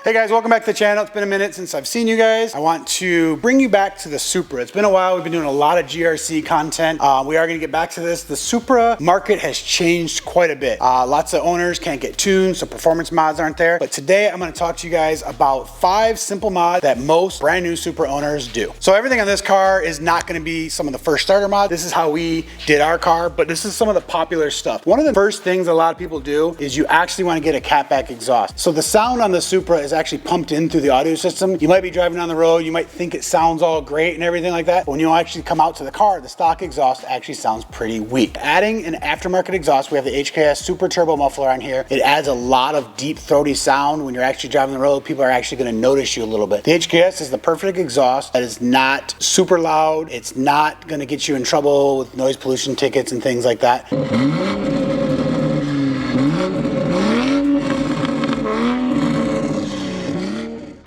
Hey guys, welcome back to the channel. It's been a minute since I've seen you guys. I want to bring you back to the Supra. It's been a while. We've been doing a lot of GRC content. We are going to get back to this. The Supra market has changed quite a bit. Lots of owners can't get tuned, so performance mods aren't there. But today I'm going to talk to you guys about 5 simple mods that most brand new Supra owners do. So everything on this car is not going to be some of the first starter mods. This is how we did our car, but this is some of the popular stuff. One of the first things a lot of people do is you actually want to get a catback exhaust. So the sound on the Supra is actually pumped in through the audio system. You might be driving down the road, you might think it sounds all great and everything like that, but when you actually come out to the car, the stock exhaust actually sounds pretty weak. Adding an aftermarket exhaust, we have the HKS SuperTurbo Muffler on here. It adds a lot of deep throaty sound. When you're actually driving the road, people are actually going to notice you a little bit. The HKS is the perfect exhaust that is not super loud. It's not going to get you in trouble with noise pollution tickets and things like that.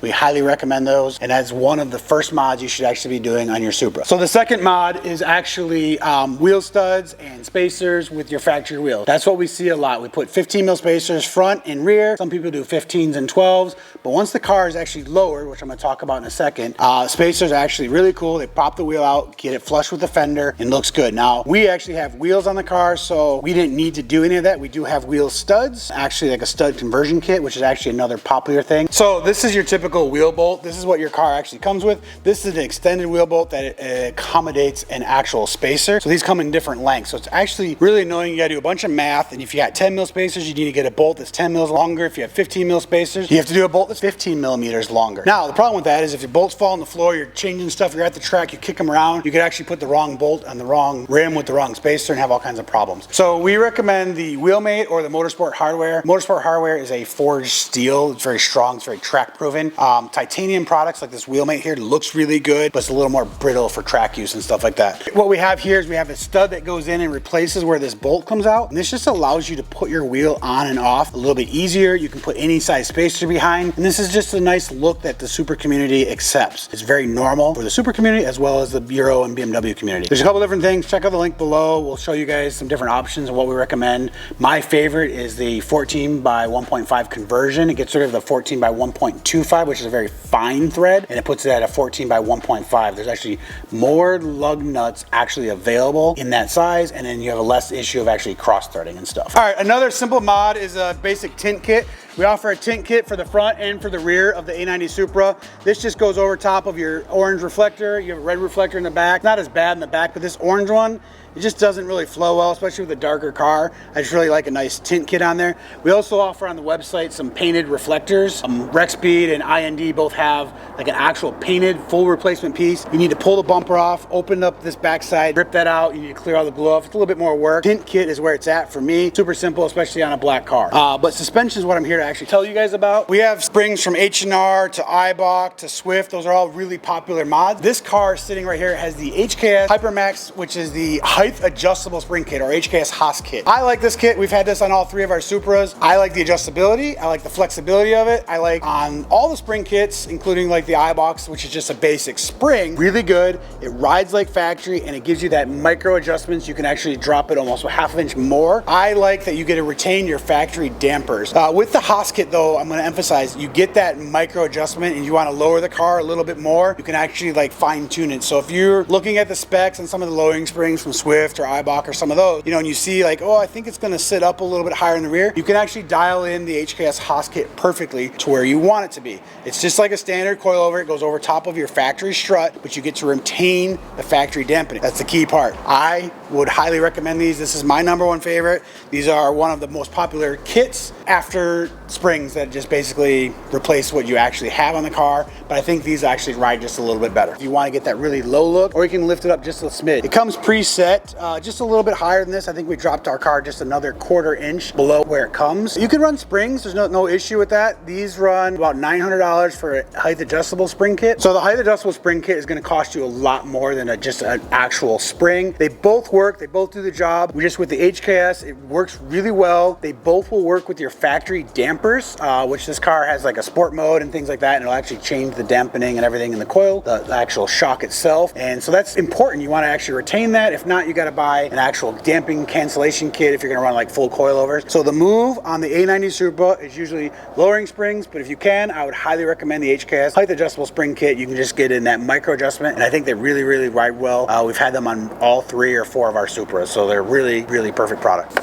We highly recommend those, and that's one of the first mods you should actually be doing on your Supra. So the second mod is actually wheel studs and spacers with your factory wheels. That's what we see a lot. We put 15 mil spacers front and rear. Some people do 15s and 12s, but once the car is actually lowered, which I'm going to talk about in a second, spacers are actually really cool. They pop the wheel out, get it flush with the fender, and looks good. Now, we actually have wheels on the car, so we didn't need to do any of that. We do have wheel studs, actually like a stud conversion kit, which is actually another popular thing. So this is your typical wheel bolt. This is what your car actually comes with. This is an extended wheel bolt that accommodates an actual spacer. So these come in different lengths. So it's actually really annoying. You gotta do a bunch of math, and if you got 10 mil spacers, you need to get a bolt that's 10 mils longer. If you have 15 mil spacers, you have to do a bolt that's 15 millimeters longer. Now, the problem with that is if your bolts fall on the floor, you're changing stuff, you're at the track, you kick them around, you could actually put the wrong bolt on the wrong rim with the wrong spacer and have all kinds of problems. So we recommend the Wheelmate or the Motorsport hardware. Motorsport hardware is a forged steel. It's very strong, it's very track proven. Titanium products like this Wheelmate here looks really good, but it's a little more brittle for track use and stuff like that. What we have here is we have a stud that goes in and replaces where this bolt comes out, and this just allows you to put your wheel on and off a little bit easier. You can put any size spacer behind, and this is just a nice look that the Supra community accepts. It's very normal for the Supra community as well as the Euro and BMW community. There's a couple different things. Check out the link below. We'll show you guys some different options of what we recommend. My favorite is the 14 by 1.5 conversion. It gets rid of the 14 by 1.25, which is a very fine thread, and it puts it at a 14 by 1.5. There's actually more lug nuts actually available in that size, and then you have a less issue of actually cross threading and stuff. All right, another simple mod is a basic tint kit. We offer a tint kit for the front and for the rear of the A90 Supra. This just goes over top of your orange reflector. You have a red reflector in the back. Not as bad in the back, but this orange one, it just doesn't really flow well, especially with a darker car. I just really like a nice tint kit on there. We also offer on the website some painted reflectors. Rexpeed and IND both have like an actual painted full replacement piece. You need to pull the bumper off, open up this backside, rip that out. You need to clear all the glue off. It's a little bit more work. Tint kit is where it's at for me. Super simple, especially on a black car. But suspension is what I'm here to actually tell you guys about. We have springs from H&R to Eibach to Swift. Those are all really popular mods. This car sitting right here has the HKS Hypermax, which is the height adjustable spring kit, or HKS HAS kit. I like this kit. We've had this on all 3 of our Supras. I like the adjustability. I like the flexibility of it. I like on all the spring kits, including like the Eibach, which is just a basic spring, really good. It rides like factory, and it gives you that micro adjustments. You can actually drop it almost a ½ inch more. I like that you get to retain your factory dampers. With the HAS kit though, I'm going to emphasize, you get that micro adjustment and you want to lower the car a little bit more, you can actually like fine tune it. So if you're looking at the specs and some of the lowering springs from Swift or Eibach or some of those, you know, and you see like, oh, I think it's going to sit up a little bit higher in the rear, you can actually dial in the HKS HAS kit perfectly to where you want it to be. It's just like a standard coilover. It goes over top of your factory strut, but you get to retain the factory dampening. That's the key part. I would highly recommend these. This is my #1 favorite. These are one of the most popular kits after springs that just basically replace what you actually have on the car, but I think these actually ride just a little bit better. If you want to get that really low look, or you can lift it up just a smidge. It comes preset, just a little bit higher than this. I think we dropped our car just another ¼ inch below where it comes. You can run springs, there's no issue with that. These run about $900 for a height adjustable spring kit. So the height adjustable spring kit is going to cost you a lot more than just an actual spring. They both work, they both do the job. We just, with the HKS, it works really well. They both will work with your factory damper dampers, which this car has like a sport mode and things like that, and it'll actually change the dampening and everything in the coil, the actual shock itself. And so that's important. You want to actually retain that. If not, you got to buy an actual damping cancellation kit if you're going to run like full coilovers. So the move on the A90 Supra is usually lowering springs, but if you can, I would highly recommend the HKS height adjustable spring kit. You can just get in that micro adjustment, and I think they really, really ride well. We've had them on all 3 or 4 of our Supras, so they're really, really perfect product.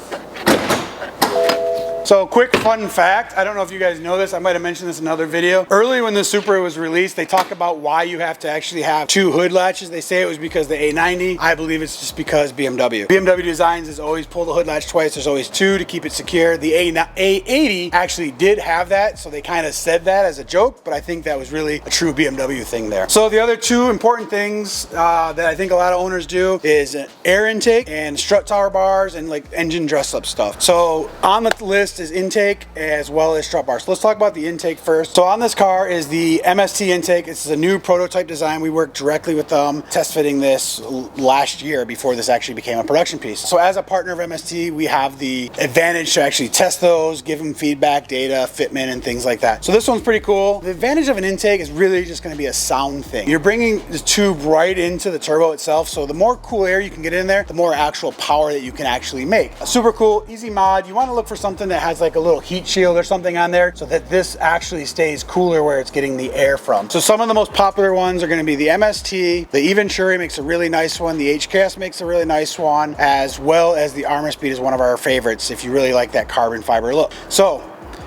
So quick fun fact, I don't know if you guys know this, I might have mentioned this in another video. Early when the Supra was released, they talk about why you have to actually have 2 hood latches. They say it was because the A90. I believe it's just because BMW. BMW designs is always pull the hood latch twice. There's always 2 to keep it secure. The A80 actually did have that, so they kind of said that as a joke, but I think that was really a true BMW thing there. So the other 2 important things that I think a lot of owners do is an air intake and strut tower bars and like engine dress up stuff. So on the list is intake as well as strut bars. So let's talk about the intake first. So on this car is the MST intake. This is a new prototype design. We worked directly with them, test fitting this last year before this actually became a production piece. So as a partner of MST, we have the advantage to actually test those, give them feedback, data, fitment, and things like that. So this one's pretty cool. The advantage of an intake is really just going to be a sound thing. You're bringing the tube right into the turbo itself, so the more cool air you can get in there, the more actual power that you can actually make. A super cool, easy mod. You want to look for something that has like a little heat shield or something on there so that this actually stays cooler where it's getting the air from. So some of the most popular ones are going to be the MST, the Eventuri makes a really nice one, the HKS makes a really nice one, as well as the Armor Speed is one of our favorites if you really like that carbon fiber look. So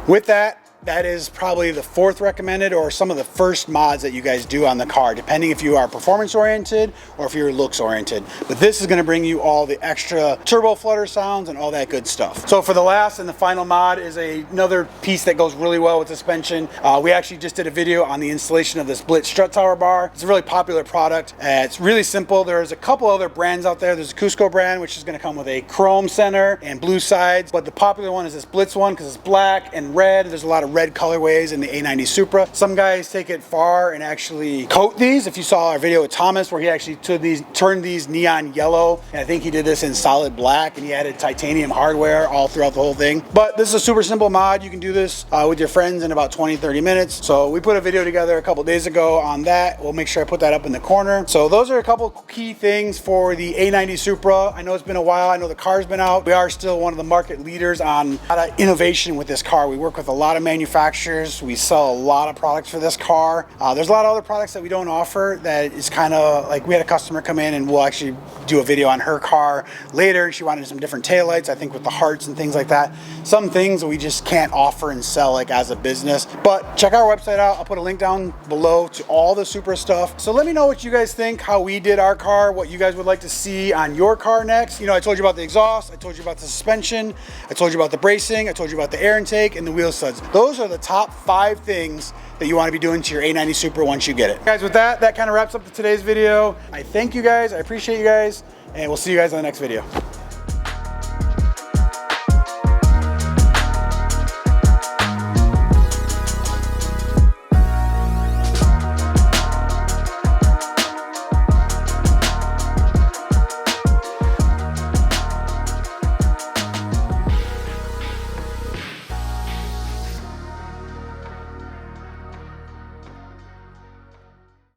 with that is probably the 4th recommended or some of the first mods that you guys do on the car, depending if you are performance oriented or if you're looks oriented. But this is going to bring you all the extra turbo flutter sounds and all that good stuff. So for the last and the final mod is another piece that goes really well with suspension. We actually just did a video on the installation of this Blitz strut tower bar. It's a really popular product. It's really simple. There's a couple other brands out there. There's a Cusco brand, which is going to come with a chrome center and blue sides, but the popular one is this Blitz one because it's black and red. There's a lot of red colorways in the A90 Supra. Some guys take it far and actually coat these. If you saw our video with Thomas where he actually turned these neon yellow, and I think he did this in solid black, and he added titanium hardware all throughout the whole thing. But this is a super simple mod. You can do this with your friends in about 20-30 minutes. So we put a video together a couple days ago on that. We'll make sure I put that up in the corner. So those are a couple key things for the A90 Supra. I know it's been a while. I know the car's been out. We are still one of the market leaders on a lot of innovation with this car. We work with a lot of manufacturers. We sell a lot of products for this car. There's a lot of other products that we don't offer that is kind of like, we had a customer come in and we'll actually do a video on her car later. She wanted some different taillights, I think with the hearts and things like that. Some things we just can't offer and sell like as a business. But check our website out. I'll put a link down below to all the Supra stuff. So let me know what you guys think, how we did our car, what you guys would like to see on your car next. You know, I told you about the exhaust, I told you about the suspension, I told you about the bracing, I told you about the air intake and the wheel studs. Those are the top 5 things that you want to be doing to your A90 Supra once you get it. Guys, with that kind of wraps up today's video. I thank you guys, I appreciate you guys, and we'll see you guys on the next video.